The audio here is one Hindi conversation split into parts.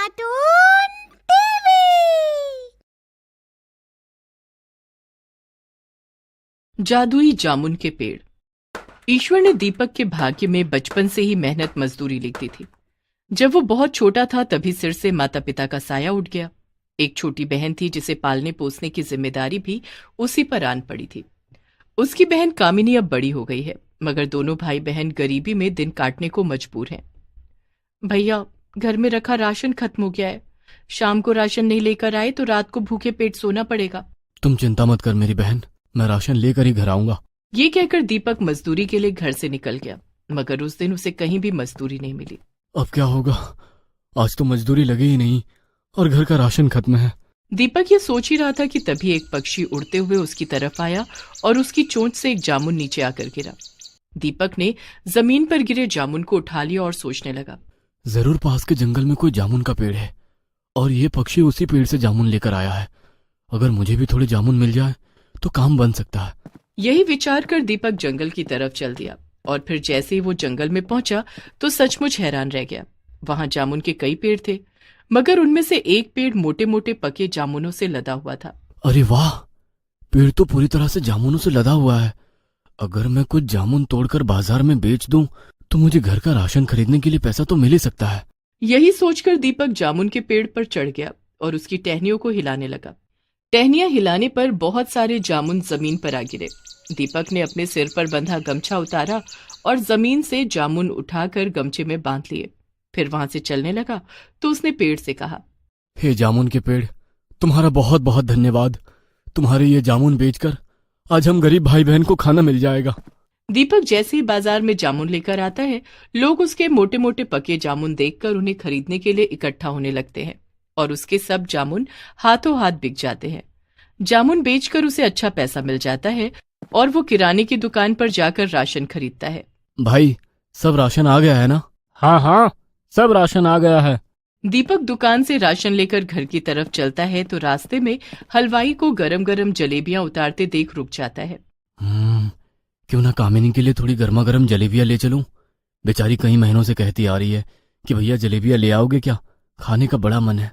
Cartoon TV. जादुई जामुन के पेड़। ईश्वर ने दीपक के भाग्य में बचपन से ही मेहनत मजदूरी लिख दी थी। जब वो बहुत छोटा था तभी सिर से माता पिता का साया उठ गया। एक छोटी बहन थी जिसे पालने पोसने की जिम्मेदारी भी उसी पर आन पड़ी थी। उसकी बहन कामिनी अब बड़ी हो गई है, मगर दोनों भाई बहन गरीबी में दिन काटने को मजबूर हैं। भैया, घर में रखा राशन खत्म हो गया है। शाम को राशन नहीं लेकर आए तो रात को भूखे पेट सोना पड़ेगा। तुम चिंता मत कर मेरी बहन, मैं राशन लेकर ही घर आऊंगा। ये कहकर दीपक मजदूरी के लिए घर से निकल गया, मगर उस दिन उसे कहीं भी मजदूरी नहीं मिली। अब क्या होगा? आज तो मजदूरी लगी ही नहीं और घर का राशन खत्म है। दीपक ये सोच ही रहा था कि तभी एक पक्षी उड़ते हुए उसकी तरफ आया और उसकी चोंच से एक जामुन नीचे आकर गिरा। दीपक ने जमीन पर गिरे जामुन को उठा लिया और सोचने लगा, जरूर पास के जंगल में कोई जामुन का पेड़ है और ये पक्षी उसी पेड़ से जामुन लेकर आया है। अगर मुझे भी थोड़े जामुन मिल जाए तो काम बन सकता है। यही विचार कर दीपक जंगल की तरफ चल दिया और फिर जैसे ही वो जंगल में पहुंचा तो सचमुच हैरान रह गया। वहां जामुन के कई पेड़ थे, मगर उनमें से एक पेड़ मोटे मोटे पके जामुनों से लदा हुआ था। अरे वाह, पेड़ तो पूरी तरह से जामुनों से लदा हुआ है। अगर मैं कुछ जामुन तोड़कर बाजार में बेच दूं तो मुझे घर का राशन खरीदने के लिए पैसा तो मिल ही सकता है। यही सोचकर दीपक जामुन के पेड़ पर चढ़ गया और उसकी टहनियों को हिलाने लगा। टहनियां हिलाने पर बहुत सारे जामुन जमीन पर आ गिरे। दीपक ने अपने सिर पर बंधा गमछा उतारा और जमीन से जामुन उठाकर गमछे में बांध लिए। फिर वहां से चलने लगा तो उसने पेड़ से कहा, हे जामुन के पेड़, तुम्हारा बहुत बहुत धन्यवाद। तुम्हारे ये जामुन बेचकर आज हम गरीब भाई बहन को खाना मिल जाएगा। दीपक जैसे ही बाजार में जामुन लेकर आता है, लोग उसके मोटे मोटे पके जामुन देखकर उन्हें खरीदने के लिए इकट्ठा होने लगते हैं और उसके सब जामुन हाथों हाथ बिक जाते हैं। जामुन बेचकर उसे अच्छा पैसा मिल जाता है और वो किराने की दुकान पर जाकर राशन खरीदता है। भाई, सब राशन आ गया है ना? हाँ हाँ, सब राशन आ गया है। दीपक दुकान से राशन लेकर घर की तरफ चलता है तो रास्ते में हलवाई को गरम गरम जलेबियां उतारते देख रुक जाता है। क्यों ना कामिनी के लिए थोड़ी गर्मा गर्म जलेबियां ले चलूं? बेचारी कई महीनों से कहती आ रही है कि भैया जलेबियां ले आओगे क्या, खाने का बड़ा मन है।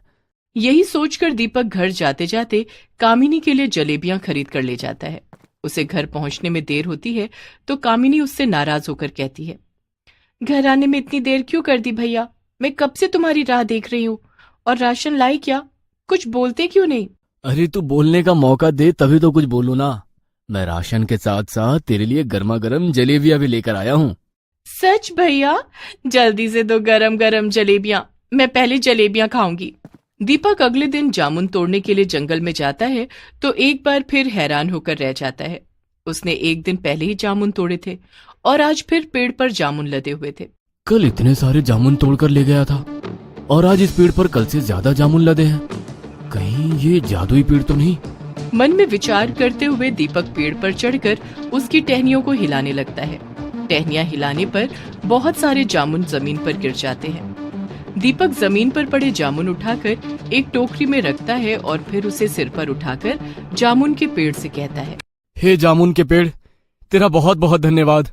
यही सोचकर दीपक घर जाते जाते कामिनी के लिए जलेबियां खरीद कर ले जाता है। उसे घर पहुंचने में देर होती है तो कामिनी उससे नाराज होकर कहती है, घर आने में इतनी देर क्यों कर दी भैया? मैं कब से तुम्हारी राह देख रही हूँ। और राशन लाई क्या? कुछ बोलते क्यों नहीं? अरे तू बोलने का मौका दे तभी तो कुछ बोलूं ना। मैं राशन के साथ साथ तेरे लिए गर्मा गर्म जलेबियां भी लेकर आया हूँ। सच भैया? जल्दी से दो गरम गरम जलेबियां, मैं पहले जलेबियां खाऊंगी। दीपक अगले दिन जामुन तोड़ने के लिए जंगल में जाता है तो एक बार फिर हैरान होकर रह जाता है। उसने एक दिन पहले ही जामुन तोड़े थे और आज फिर पेड़ पर जामुन लदे हुए थे। कल इतने सारे जामुन तोड़कर ले गया था और आज इस पेड़ पर कल से ज्यादा जामुन लदे हैं। कहीं ये जादुई पेड़ तो नहीं? मन में विचार करते हुए दीपक पेड़ पर चढ़कर उसकी टहनियों को हिलाने लगता है। टहनियां हिलाने पर बहुत सारे जामुन जमीन पर गिर जाते हैं। दीपक जमीन पर पड़े जामुन उठाकर एक टोकरी में रखता है और फिर उसे सिर पर उठाकर जामुन के पेड़ से कहता है, हे जामुन के पेड़, तेरा बहुत बहुत धन्यवाद।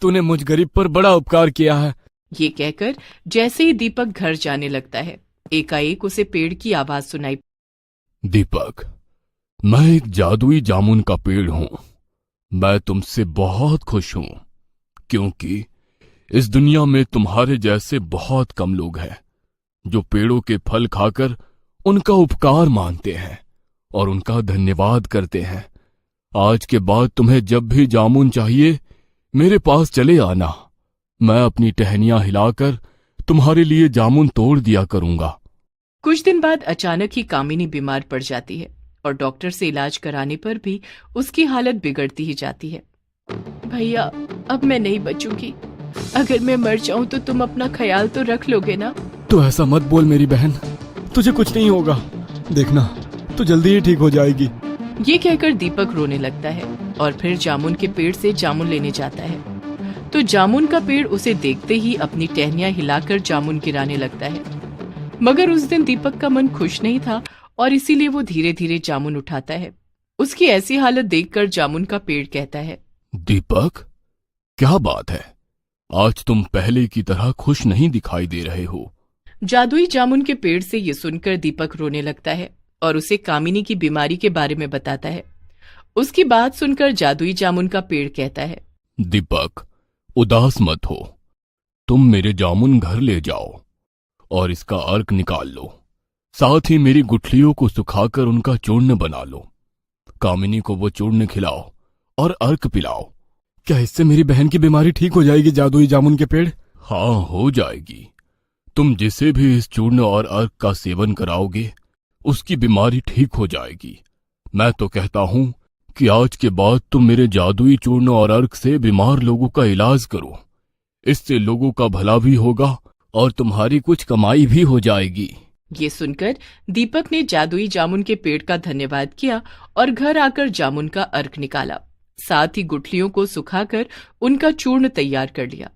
तूने मुझ गरीब पर बड़ा उपकार किया है। ये कहकर जैसे ही दीपक घर जाने लगता है, एकाएक उसे पेड़ की आवाज सुनाई। दीपक, मैं एक जादुई जामुन का पेड़ हूँ। मैं तुमसे बहुत खुश हूँ क्योंकि इस दुनिया में तुम्हारे जैसे बहुत कम लोग हैं जो पेड़ों के फल खाकर उनका उपकार मानते हैं और उनका धन्यवाद करते हैं। आज के बाद तुम्हें जब भी जामुन चाहिए मेरे पास चले आना। मैं अपनी टहनियां हिलाकर तुम्हारे लिए जामुन तोड़ दिया करूंगा। कुछ दिन बाद अचानक ही कामिनी बीमार पड़ जाती है और डॉक्टर से इलाज कराने पर भी उसकी हालत बिगड़ती ही जाती है। भैया, अब मैं नहीं बचूंगी। अगर मैं मर जाऊं तो तुम अपना ख्याल तो रख लोगे ना? तो ऐसा मत बोल मेरी बहन, तुझे कुछ नहीं होगा। देखना, तो जल्दी ही ठीक हो जाएगी। ये कहकर दीपक रोने लगता है और फिर जामुन के पेड़ से जामुन लेने जाता है तो जामुन का पेड़ उसे देखते ही अपनी टहनियां हिलाकर जामुन गिराने लगता है। मगर उस दिन दीपक का मन खुश नहीं था और इसीलिए वो धीरे धीरे जामुन उठाता है। उसकी ऐसी हालत देखकर जामुन का पेड़ कहता है, दीपक, क्या बात है? आज तुम पहले की तरह खुश नहीं दिखाई दे रहे हो। जादुई जामुन के पेड़ से ये सुनकर दीपक रोने लगता है और उसे कामिनी की बीमारी के बारे में बताता है। उसकी बात सुनकर जादुई जामुन का पेड़ कहता है, दीपक, उदास मत हो। तुम मेरे जामुन घर ले जाओ और इसका अर्क निकाल लो। साथ ही मेरी गुठलियों को सुखाकर उनका चूर्ण बना लो। कामिनी को वो चूर्ण खिलाओ और अर्क पिलाओ। क्या इससे मेरी बहन की बीमारी ठीक हो जाएगी जादुई जामुन के पेड़? हाँ, हो जाएगी। तुम जिसे भी इस चूर्ण और अर्क का सेवन कराओगे उसकी बीमारी ठीक हो जाएगी। मैं तो कहता हूं कि आज के बाद तुम मेरे जादुई चूर्ण और अर्क से बीमार लोगों का इलाज करो। इससे लोगों का भला भी होगा और तुम्हारी कुछ कमाई भी हो जाएगी। ये सुनकर दीपक ने जादुई जामुन के पेड़ का धन्यवाद किया और घर आकर जामुन का अर्क निकाला। साथ ही गुठलियों को सुखाकर उनका चूर्ण तैयार कर लिया।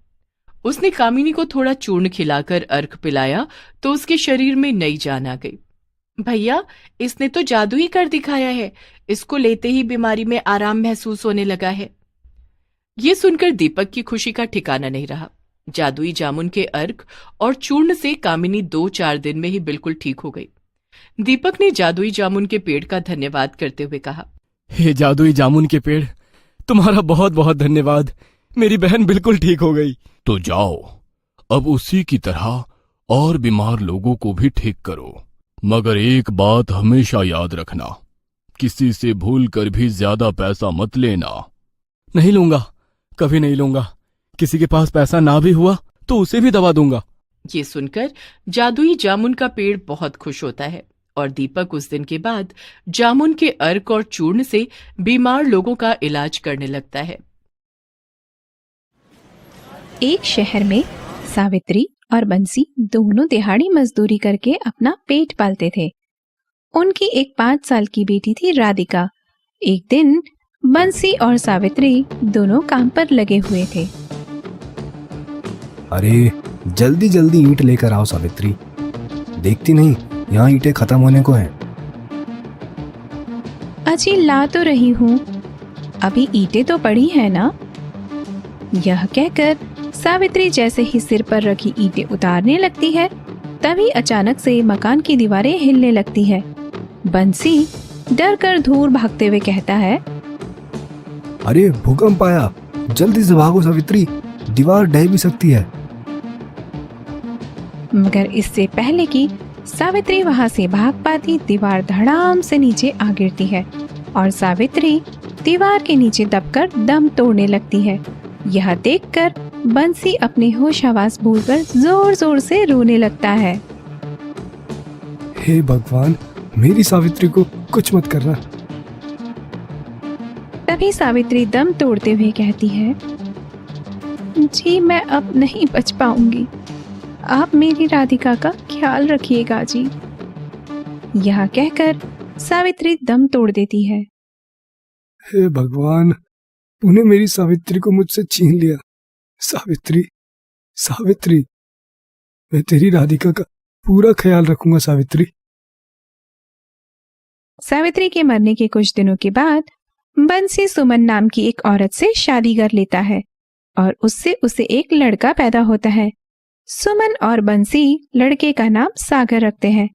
उसने कामिनी को थोड़ा चूर्ण खिलाकर अर्क पिलाया तो उसके शरीर में नई जान आ गई। भैया, इसने तो जादू ही कर दिखाया है। इसको लेते ही बीमारी में आराम महसूस होने लगा है। ये सुनकर दीपक की खुशी का ठिकाना नहीं रहा। जादुई जामुन के अर्क और चूर्ण से कामिनी 2-4 दिन में ही बिल्कुल ठीक हो गई। दीपक ने जादुई जामुन के पेड़ का धन्यवाद करते हुए कहा, हे जादुई जामुन के पेड़, तुम्हारा बहुत बहुत धन्यवाद। मेरी बहन बिल्कुल ठीक हो गई। तो जाओ, अब उसी की तरह और बीमार लोगों को भी ठीक करो। मगर एक बात हमेशा याद रखना, किसी से भूल कर भी ज्यादा पैसा मत लेना। नहीं लूंगा, कभी नहीं लूंगा। किसी के पास पैसा ना भी हुआ तो उसे भी दबा दूंगा। ये सुनकर जादुई जामुन का पेड़ बहुत खुश होता है और दीपक उस दिन के बाद जामुन के अर्क और चूर्ण से बीमार लोगों का इलाज करने लगता है। एक शहर में सावित्री और बंसी दोनों दिहाड़ी मजदूरी करके अपना पेट पालते थे। उनकी एक 5 साल की बेटी थी राधिका। एक दिन बंसी और सावित्री दोनों काम पर लगे हुए थे। अरे जल्दी जल्दी ईंट लेकर आओ सावित्री। देखती नहीं, यहाँ ईंटें खत्म होने को हैं। अजी ला तो रही हूँ, अभी ईंटें तो पड़ी है ना। यह कहकर सावित्री जैसे ही सिर पर रखी ईंटें उतारने लगती है, तभी अचानक से मकान की दीवारें हिलने लगती है। बंसी डर कर दूर भागते हुए कहता है, अरे भूकंप आया, जल्दी से भागो सावित्री, दीवार ढह भी सकती है। मगर इससे पहले कि सावित्री वहां से भाग पाती, दीवार धड़ाम से नीचे आ गिरती है और सावित्री दीवार के नीचे दबकर दम तोड़ने लगती है। यह देखकर बंसी अपने होश हवास भूलकर जोर जोर से रोने लगता है। हे भगवान, मेरी सावित्री को कुछ मत करना। तभी सावित्री दम तोड़ते हुए कहती है, जी मैं अब नहीं बच पाऊंगी, आप मेरी राधिका का ख्याल रखिएगा जी। यह कहकर सावित्री दम तोड़ देती है। हे भगवान, तूने मेरी सावित्री को मुझसे छीन लिया। सावित्री, सावित्री, मैं तेरी राधिका का पूरा ख्याल रखूंगा सावित्री। सावित्री के मरने के कुछ दिनों के बाद बंसी सुमन नाम की एक औरत से शादी कर लेता है और उससे उसे एक लड़का पैदा होता है। सुमन और बंसी लड़के का नाम सागर रखते हैं।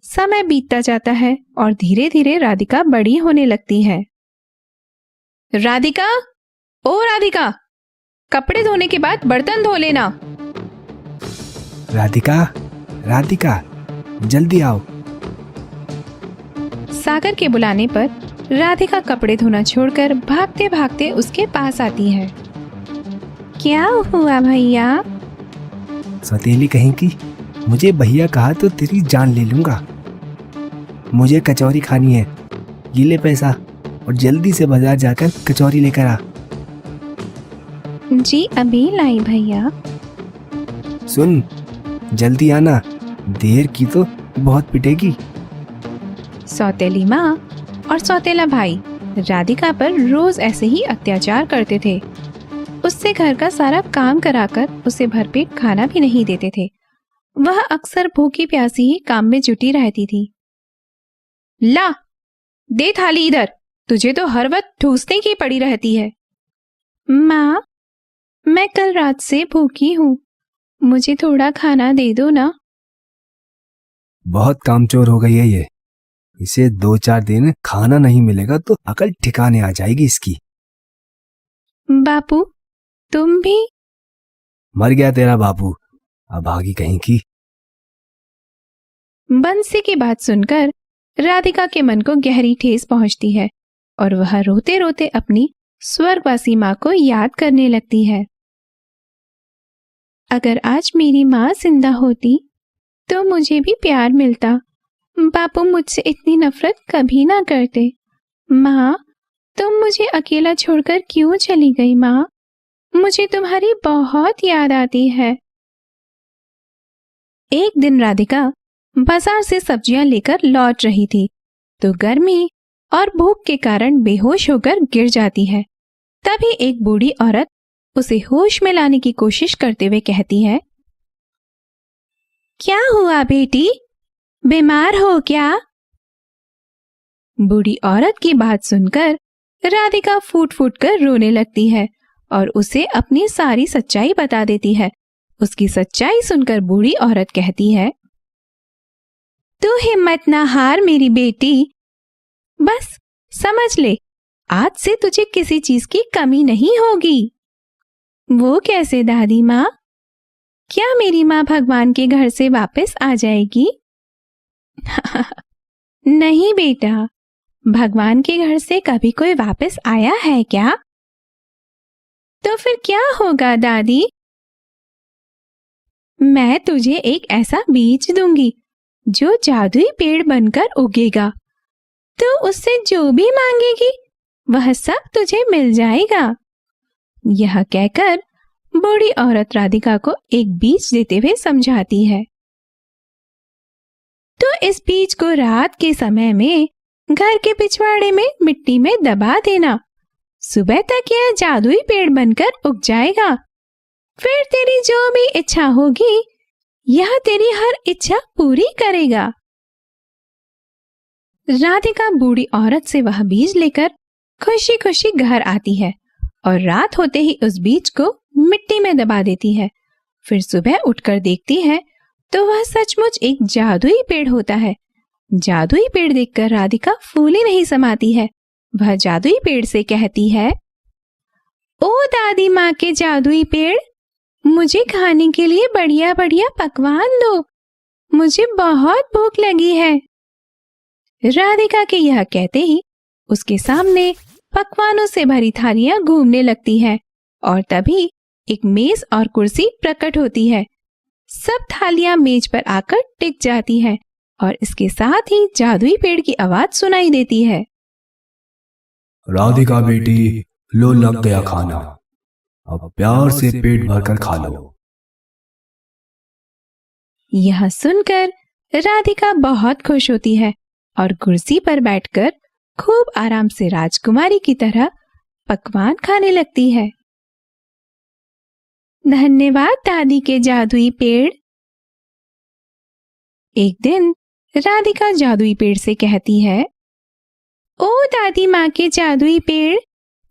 समय बीतता जाता है और धीरे धीरे राधिका बड़ी होने लगती है। राधिका, ओ राधिका, कपड़े धोने के बाद बर्तन धो लेना। राधिका, राधिका, जल्दी आओ। सागर के बुलाने पर राधिका कपड़े धोना छोड़कर भागते भागते उसके पास आती है। क्या हुआ भैया? सौतेली कहीं की, मुझे भैया कहा तो तेरी जान ले लूंगा। मुझे कचौरी खानी है, ये ले पैसा और जल्दी से बाजार जाकर कचौरी लेकर आ। जी अभी लाई भैया। सुन, जल्दी आना, देर की तो बहुत पिटेगी। सौतेली माँ और सौतेला भाई राधिका पर रोज ऐसे ही अत्याचार करते थे। उससे घर का सारा काम कराकर उसे भरपेट खाना भी नहीं देते थे। वह अक्सर भूखी प्यासी ही काम में जुटी रहती थी। ला, दे थाली इधर, तुझे तो हर वक्त ठूसने की पड़ी रहती है। माँ, मैं कल रात से भूखी हूँ, मुझे थोड़ा खाना दे दो ना। बहुत कामचोर हो गई है ये। इसे 2-4 दिन खाना नहीं मिलेगा तो अकल ठिकाने आ जाएगी इसकी। बापू, तुम भी? मर गया तेरा बापू, अभागी कहीं की। बंसी की बात सुनकर राधिका के मन को गहरी ठेस पहुंचती है और वह रोते रोते अपनी स्वर्गवासी माँ को याद करने लगती है। अगर आज मेरी माँ जिंदा होती तो मुझे भी प्यार मिलता। बापू मुझसे इतनी नफरत कभी ना करते। माँ, तुम मुझे अकेला छोड़कर क्यों चली गई माँ? मुझे तुम्हारी बहुत याद आती है। एक दिन राधिका बाजार से सब्जियां लेकर लौट रही थी तो गर्मी और भूख के कारण बेहोश होकर गिर जाती है। तभी एक बूढ़ी औरत उसे होश में लाने की कोशिश करते हुए कहती है, क्या हुआ बेटी, बीमार हो क्या? बूढ़ी औरत की बात सुनकर राधिका फूट फूट कर रोने लगती है और उसे अपनी सारी सच्चाई बता देती है। उसकी सच्चाई सुनकर बूढ़ी औरत कहती है, तू हिम्मत ना हार मेरी बेटी, बस समझ ले आज से तुझे किसी चीज की कमी नहीं होगी। वो कैसे दादी माँ? क्या मेरी माँ भगवान के घर से वापस आ जाएगी? नहीं बेटा, भगवान के घर से कभी कोई वापस आया है क्या? तो फिर क्या होगा दादी? मैं तुझे एक ऐसा बीज दूंगी जो जादुई पेड़ बनकर उगेगा। तो उससे जो भी मांगेगी वह सब तुझे मिल जाएगा। यह कहकर बूढ़ी औरत राधिका को एक बीज देते हुए समझाती है। तो इस बीज को रात के समय में घर के पिछवाड़े में मिट्टी में दबा देना। सुबह तक यह जादुई पेड़ बनकर उग जाएगा। फिर तेरी जो भी इच्छा होगी यह तेरी हर इच्छा पूरी करेगा। राधिका बूढ़ी औरत से वह बीज लेकर खुशी खुशी घर आती है और रात होते ही उस बीज को मिट्टी में दबा देती है। फिर सुबह उठकर देखती है तो वह सचमुच एक जादुई पेड़ होता है। जादुई पेड़ देखकर राधिका फूली नहीं समाती है। वह जादुई पेड़ से कहती है, ओ दादी माँ के जादुई पेड़, मुझे खाने के लिए बढ़िया बढ़िया पकवान दो, मुझे बहुत भूख लगी है। राधिका के यह कहते ही उसके सामने पकवानों से भरी थालियां घूमने लगती है और तभी एक मेज और कुर्सी प्रकट होती है। सब थालियां मेज पर आकर टिक जाती है और इसके साथ ही जादुई पेड़ की आवाज सुनाई देती है, राधिका बेटी, लो लग गया खाना, अब प्यार से पेट भरकर खा लो। यह सुनकर राधिका बहुत खुश होती है और कुर्सी पर बैठकर खूब आराम से राजकुमारी की तरह पकवान खाने लगती है। धन्यवाद दादी के जादुई पेड़। एक दिन राधिका जादुई पेड़ से कहती है, ओ दादी माँ के जादुई पेड़,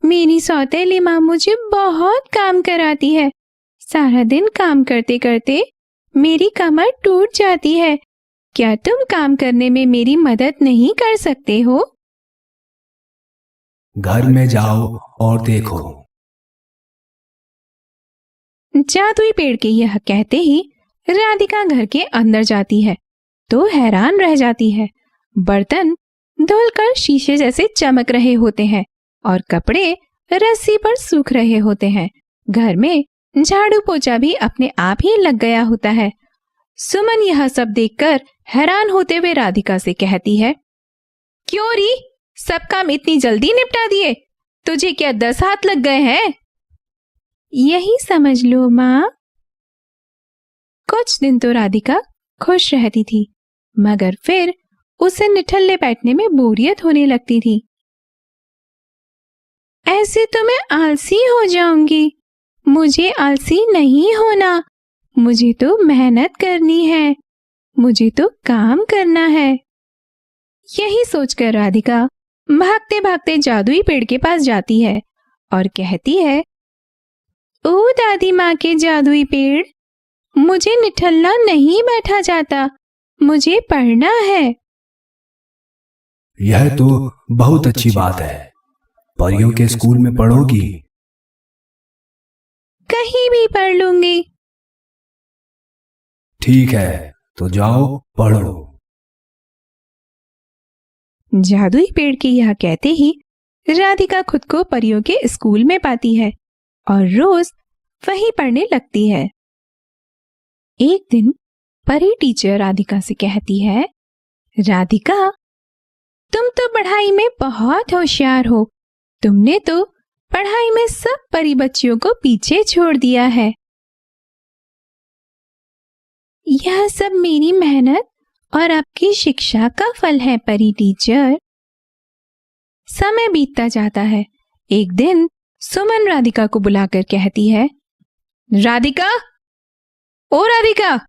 मेरी सौतेली माँ मुझे बहुत काम कराती है। सारा दिन काम करते करते मेरी कमर टूट जाती है। क्या तुम काम करने में मेरी मदद नहीं कर सकते हो? घर में जाओ और देखो। जादुई पेड़ के यह कहते ही राधिका घर के अंदर जाती है तो हैरान रह जाती है। बर्तन धुलकर शीशे जैसे चमक रहे होते हैं और कपड़े रस्सी पर सूख रहे होते हैं। घर में झाड़ू पोछा भी अपने आप ही लग गया होता है। सुमन यह सब देखकर हैरान होते हुए राधिका से कहती है, क्यों री, सब काम इतनी जल्दी निपटा दिए? तुझे क्या 10 हाथ लग गए हैं? यही समझ लो माँ। कुछ दिन तो राधिका खुश रहती थी मगर फिर उसे निठल्ले बैठने में बोरियत होने लगती थी। ऐसे तो मैं आलसी हो जाऊंगी। मुझे आलसी नहीं होना, मुझे तो मेहनत करनी है, मुझे तो काम करना है। यही सोचकर राधिका भागते भागते जादुई पेड़ के पास जाती है और कहती है, ओ दादी माँ के जादुई पेड़, मुझे निठल्ला नहीं बैठा जाता, मुझे पढ़ना है। यह तो बहुत अच्छी बात है। परियों के स्कूल में पढ़ोगी? कहीं भी पढ़ लूंगी। ठीक है, तो जाओ पढ़ो। जादुई पेड़ के यह कहते ही राधिका खुद को परियों के स्कूल में पाती है और रोज वहीं पढ़ने लगती है। एक दिन परी टीचर राधिका से कहती है, राधिका, तुम तो पढ़ाई में बहुत होशियार हो। तुमने तो पढ़ाई में सब परी बच्चियों को पीछे छोड़ दिया है। यह सब मेरी मेहनत और आपकी शिक्षा का फल है परी टीचर। समय बीतता जाता है। एक दिन सुमन राधिका को बुलाकर कहती है, राधिका, ओ राधिका,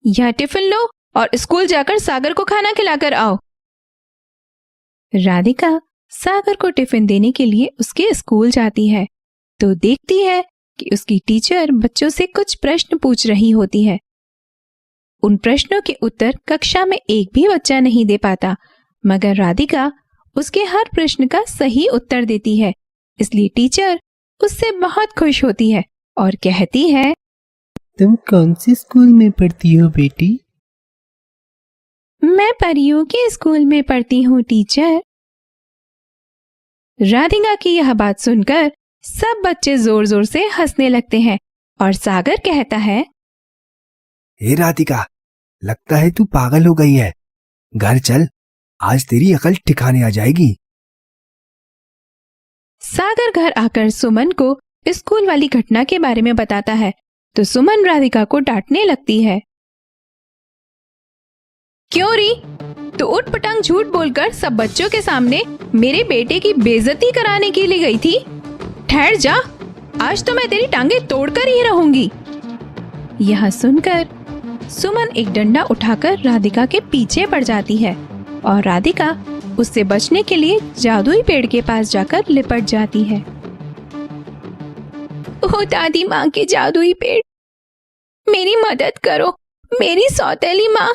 यह टिफिन लो और स्कूल जाकर सागर को खाना खिलाकर आओ। राधिका सागर को टिफिन देने के लिए उसके स्कूल जाती है तो देखती है कि उसकी टीचर बच्चों से कुछ प्रश्न पूछ रही होती है। उन प्रश्नों के उत्तर कक्षा में एक भी बच्चा नहीं दे पाता, मगर राधिका उसके हर प्रश्न का सही उत्तर देती है। इसलिए टीचर उससे बहुत खुश होती है और कहती है, तुम कौन सी स्कूल में पढ़ती हो बेटी? मैं परियों के स्कूल में पढ़ती हूँ टीचर। राधिका की यह बात सुनकर सब बच्चे जोर जोर से हंसने लगते हैं और सागर कहता है, हे राधिका, लगता है तू पागल हो गई है। घर चल, आज तेरी अकल ठिकाने आ जाएगी। सागर घर आकर सुमन को स्कूल वाली घटना के बारे में बताता है तो सुमन राधिका को डांटने लगती है। क्यों री, तू उठपटांग झूठ बोलकर सब बच्चों के सामने मेरे बेटे की बेइज्जती कराने के लिए गई थी। ठहर जा, आज तो मैं तेरी टांगे तोड़कर ही रहूंगी। यह सुनकर सुमन एक डंडा उठाकर राधिका के पीछे पड़ जाती है और राधिका उससे बचने के लिए जादुई पेड़ के पास जाकर लिपट जाती है। ओ दादी माँ के जादुई पेड़, मेरी मदद करो। मेरी सौतेली माँ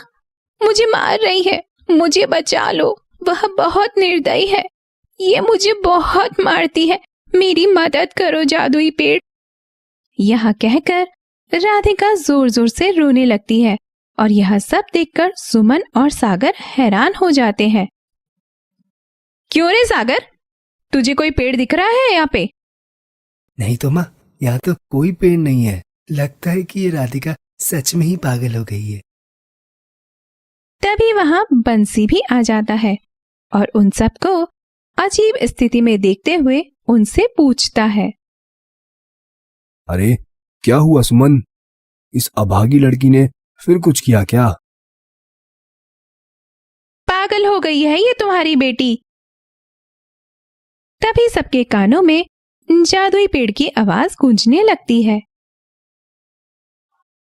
मुझे मार रही है, मुझे बचा लो। वह बहुत निर्दयी है, ये मुझे बहुत मारती है। मेरी मदद करो जादुई पेड़। यह कहकर राधिका जोर जोर से रोने लगती है और यह सब देखकर सुमन और सागर हैरान हो जाते हैं। क्यों रे सागर, तुझे कोई पेड़ दिख रहा है यहाँ पे? नहीं तो माँ, यहाँ तो कोई पेड़ नहीं है। लगता है कि ये राधिका सच में ही पागल हो गई है। तभी वहां बंसी भी आ जाता है और उन सबको अजीब स्थिति में देखते हुए उनसे पूछता है, अरे क्या हुआ सुमन? इस अभागी लड़की ने फिर कुछ किया क्या? पागल हो गई है ये तुम्हारी बेटी। तभी सबके कानों में जादुई पेड़ की आवाज गूंजने लगती है।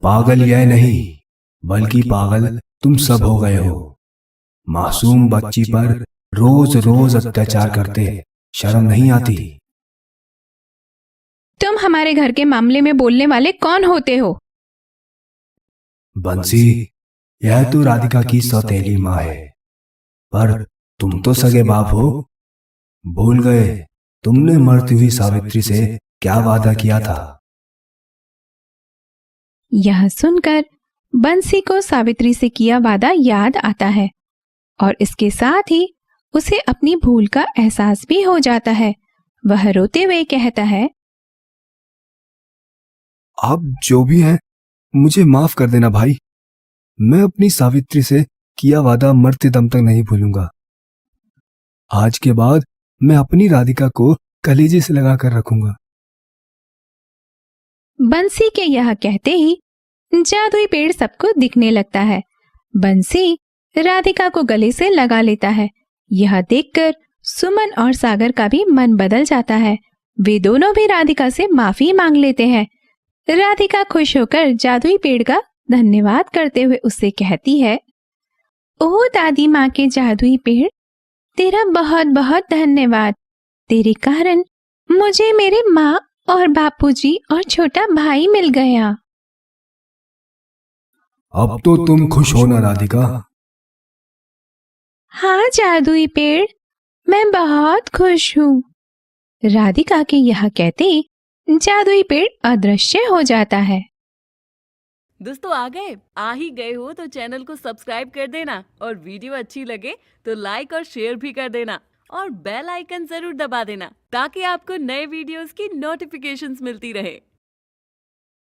पागल यह नहीं, बल्कि पागल तुम सब हो गए हो। मासूम बच्ची पर रोज रोज अत्याचार करते शर्म नहीं आती? तुम हमारे घर के मामले में बोलने वाले कौन होते हो? बंसी, यह तो राधिका की सौतेली माँ है, पर तुम तो सगे बाप हो। भूल गए तुमने मरती हुई सावित्री से क्या वादा किया था? यह सुनकर बंसी को सावित्री से किया वादा याद आता है और इसके साथ ही उसे अपनी भूल का एहसास भी हो जाता है। वह रोते हुए कहता है, आप जो भी हैं, मुझे माफ कर देना भाई। मैं अपनी सावित्री से किया वादा मरते दम तक नहीं भूलूंगा। आज के बाद मैं अपनी राधिका को कलेजे से लगा कर रखूंगा। बंसी के यह कहते ही जादुई पेड़ सबको दिखने लगता है। बंसी राधिका को गले से लगा लेता है। यह देखकर सुमन और सागर का भी मन बदल जाता है। वे दोनों भी राधिका से माफी मांग लेते हैं। राधिका खुश होकर जादुई पेड़ का धन्यवाद करते हुए उससे कहती है, ओ दादी माँ के जादुई पेड़, तेरा बहुत बहुत धन्यवाद। तेरे कारण मुझे मेरे माँ और बापूजी और छोटा भाई मिल गया। अब तो तुम खुश हो ना राधिका? हाँ जादुई पेड़, मैं बहुत खुश हूँ। राधिका के यह कहते जादुई पेड़ अदृश्य हो जाता है। दोस्तों आ ही गए हो तो चैनल को सब्सक्राइब कर देना और वीडियो अच्छी लगे तो लाइक और शेयर भी कर देना और बेल आइकन जरूर दबा देना ताकि आपको नए वीडियोस की नोटिफिकेशंस मिलती रहे।